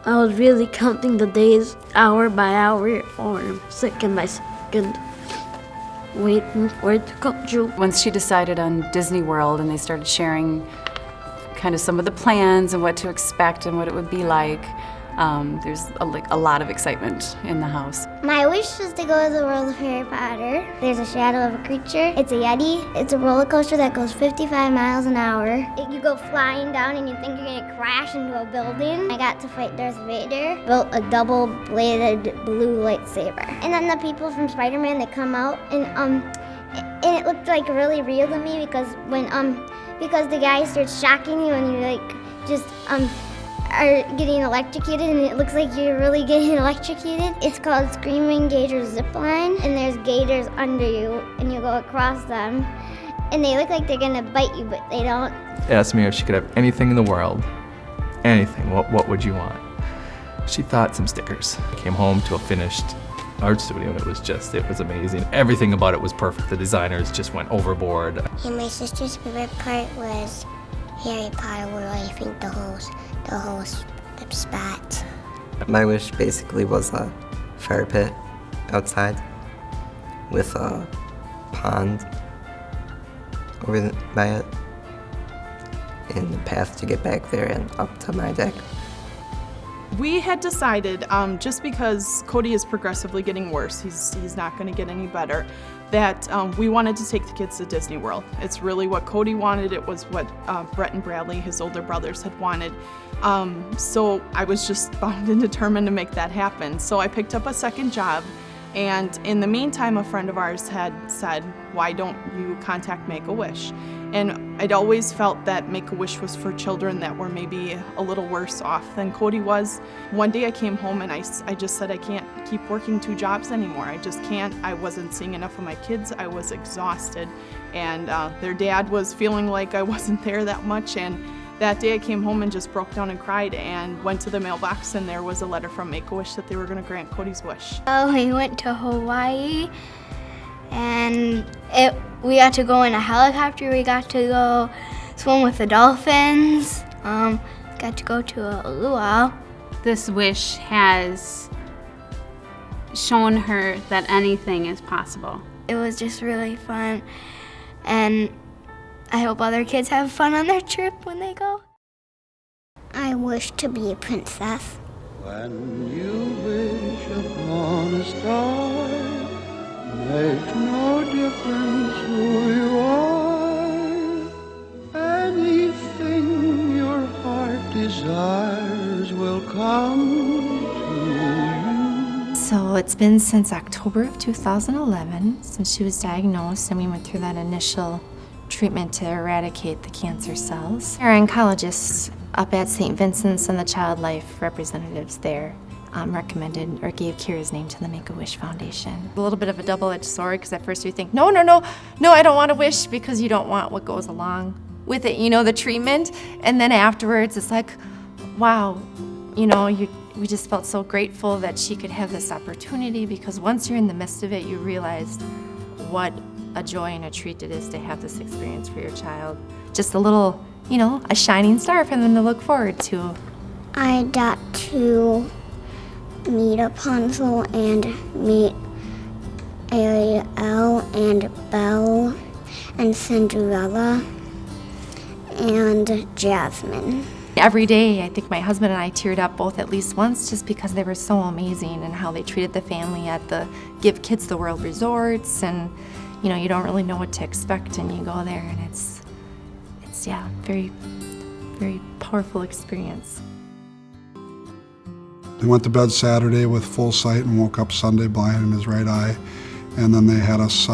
I was really counting the days hour by hour or second by second, waiting for it to come true. Once she decided on Disney World and they started sharing kind of some of the plans and what to expect and what it would be like, there's a lot of excitement in the house. My wish is to go to the world of Harry Potter. There's a shadow of a creature. It's a Yeti. It's a roller coaster that goes 55 miles an hour. You go flying down and you think you're gonna crash into a building. I got to fight Darth Vader. Built a double-bladed blue lightsaber. And then the people from Spider-Man, they come out and it looked like really real to me because because the guy starts shocking you and you just are getting electrocuted and it looks like you're really getting electrocuted. It's called Screaming Gator Zipline, and there's gators under you and you go across them and they look like they're gonna bite you, but they don't. Asked me if she could have anything in the world, anything, what would you want? She thought some stickers. I came home to a finished art studio and it was amazing. Everything about it was perfect. The designers just went overboard. And my sister's favorite part was Harry Potter World. I think the whole spot. My wish basically was a fire pit outside with a pond over by it and the path to get back there and up to my deck. We had decided, just because Cody is progressively getting worse, he's not going to get any better, that we wanted to take the kids to Disney World. It's really what Cody wanted. It was what Brett and Bradley, his older brothers, had wanted. So I was just bound and determined to make that happen. So I picked up a second job, and in the meantime, a friend of ours had said, why don't you contact Make-A-Wish? And I'd always felt that Make-A-Wish was for children that were maybe a little worse off than Cody was. One day I came home and I just said, I can't keep working 2 jobs anymore. I just can't. I wasn't seeing enough of my kids. I was exhausted. And their dad was feeling like I wasn't there that much. And that day I came home and just broke down and cried and went to the mailbox, and there was a letter from Make-A-Wish that they were going to grant Cody's wish. We went to Hawaii, and we got to go in a helicopter. We got to go swim with the dolphins. Got to go to a luau. This wish has shown her that anything is possible. It was just really fun, and I hope other kids have fun on their trip when they go. I wish to be a princess. When you wish upon a star, makes no difference who you are. Anything your heart desires will come to you. So it's been since October of 2011 since she was diagnosed, and we went through that initial treatment to eradicate the cancer cells. Our oncologists up at St. Vincent's and the child life representatives there recommended or gave Kira's name to the Make-A-Wish Foundation. A little bit of a double-edged sword, because at first you think, no, I don't want to wish, because you don't want what goes along with it, the treatment. And then afterwards it's like, wow, we just felt so grateful that she could have this opportunity, because once you're in the midst of it, you realize what a joy and a treat it is to have this experience for your child. Just a little, a shining star for them to look forward to. I got to meet Rapunzel and meet Ariel and Belle and Cinderella and Jasmine. Every day, I think my husband and I teared up both at least once, just because they were so amazing and how they treated the family at the Give Kids the World resorts. And you don't really know what to expect, and you go there, and it's very, very powerful experience. He went to bed Saturday with full sight and woke up Sunday blind in his right eye. And then they had us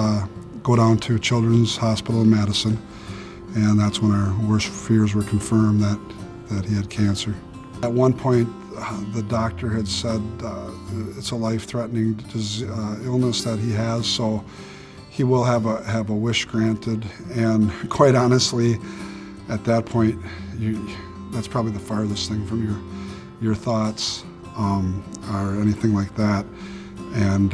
go down to Children's Hospital in Madison, and that's when our worst fears were confirmed that he had cancer. At one point, the doctor had said it's a life-threatening illness that he has, so he will have a wish granted. And quite honestly, at that point, that's probably the farthest thing from your thoughts or anything like that. And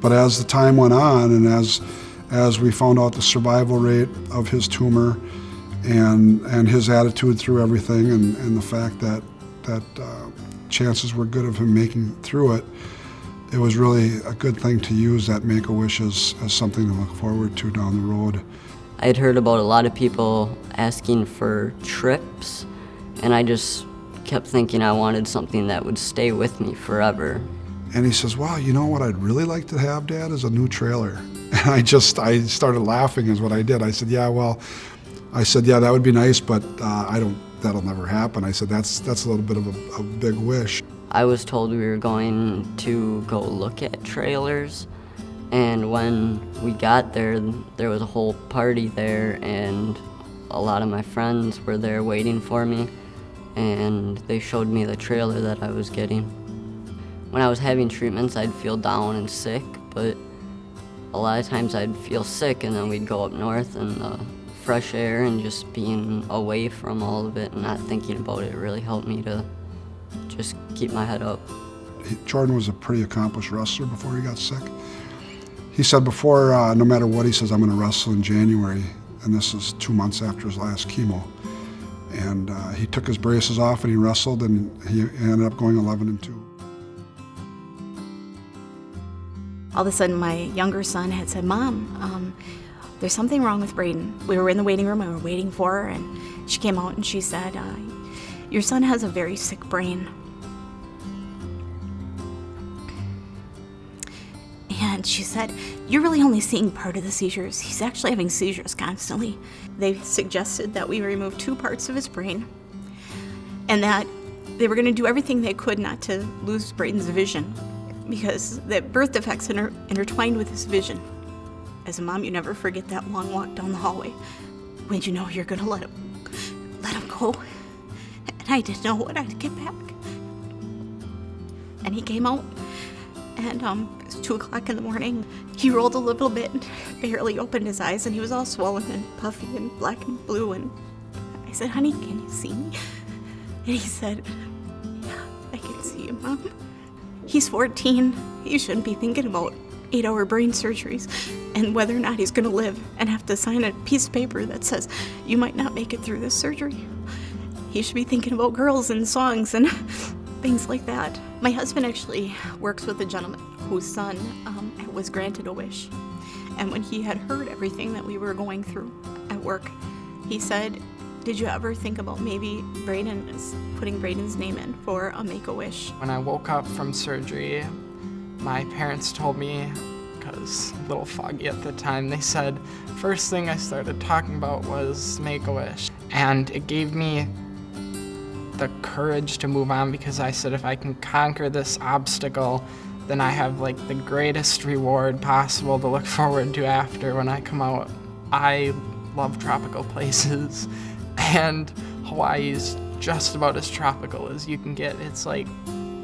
but as the time went on, and as we found out the survival rate of his tumor and his attitude through everything, and the fact that chances were good of him making through it, it was really a good thing to use that Make-A-Wish as something to look forward to down the road. I had heard about a lot of people asking for trips, and I just kept thinking I wanted something that would stay with me forever. And he says, wow, you know what I'd really like to have, Dad, is a new trailer. And I started laughing is what I did. I said, yeah, that would be nice, but that'll never happen. I said, that's a little bit of a big wish. I was told we were going to go look at trailers, and when we got there, there was a whole party there, and a lot of my friends were there waiting for me, and they showed me the trailer that I was getting. When I was having treatments, I'd feel down and sick, but a lot of times I'd feel sick, and then we'd go up north and the fresh air and just being away from all of it and not thinking about it really helped me to just keep my head up. Jordan was a pretty accomplished wrestler before he got sick. He said before, no matter what, he says, I'm going to wrestle in January, and this is 2 months after his last chemo. And he took his braces off and he wrestled, and he ended up going 11-2. All of a sudden, my younger son had said, Mom, there's something wrong with Braden. We were in the waiting room and we were waiting for her, and she came out and she said, your son has a very sick brain. And she said, you're really only seeing part of the seizures. He's actually having seizures constantly. They suggested that we remove 2 parts of his brain and that they were going to do everything they could not to lose Braden's vision, because the birth defects intertwined with his vision. As a mom, you never forget that long walk down the hallway when you know you're going to let him go. And I didn't know what I'd get back. And he came out, and it was 2 o'clock in the morning. He rolled a little bit and barely opened his eyes, and he was all swollen and puffy and black and blue. And I said, honey, can you see me? And he said, yeah, I can see you, Mom. He's 14. He shouldn't be thinking about 8-hour brain surgeries and whether or not he's going to live and have to sign a piece of paper that says you might not make it through this surgery. He should be thinking about girls and songs and things like that. My husband actually works with a gentleman whose son was granted a wish. And when he had heard everything that we were going through at work, he said, did you ever think about maybe putting Braden's name in for a Make-A-Wish? When I woke up from surgery, my parents told me, because a little foggy at the time, they said, first thing I started talking about was Make-A-Wish. And it gave me the courage to move on, because I said, if I can conquer this obstacle, then I have like the greatest reward possible to look forward to after when I come out. I love tropical places, and Hawaii is just about as tropical as you can get. It's like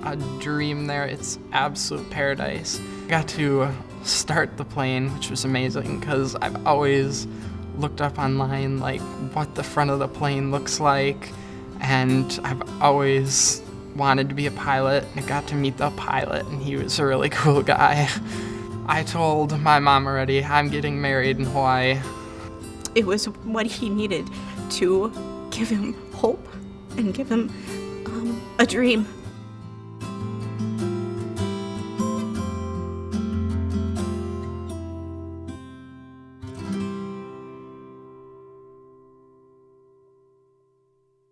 a dream there. It's absolute paradise. I got to start the plane, which was amazing, because I've always looked up online like what the front of the plane looks like, and I've always wanted to be a pilot. I got to meet the pilot, and he was a really cool guy. I told my mom already, I'm getting married in Hawaii. It was what he needed to give him hope and give him a dream.